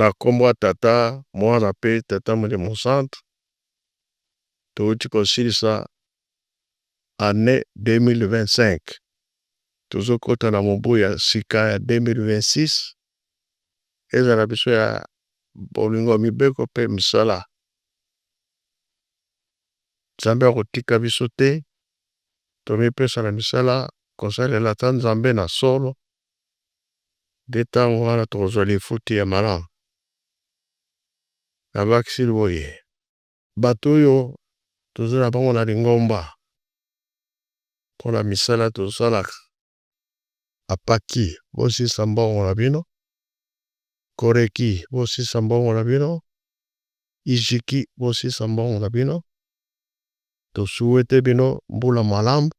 na kombo tata mwana pe tata molimo centre touti kosilisa année 2025 tozokota na mobu ya sika ya 2026 ezala biso ya bolingo mibeko pe misala Nzambe akotika biso te tomipesa na misala kosalela ata Nzambe na solo nde ntango wana tokozwa lifuti ya malamu nabakisi boye bato oyo tozala bango na lingomba mpona misala tosalaka apaki bosisa mbongo na bino koreki bosisa mbongo na bino ijiki bosisa mbongo na bino tosuwete bino mbula malamu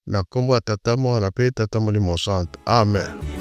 na kombo ya tata mwana pe tata molimo centre amen.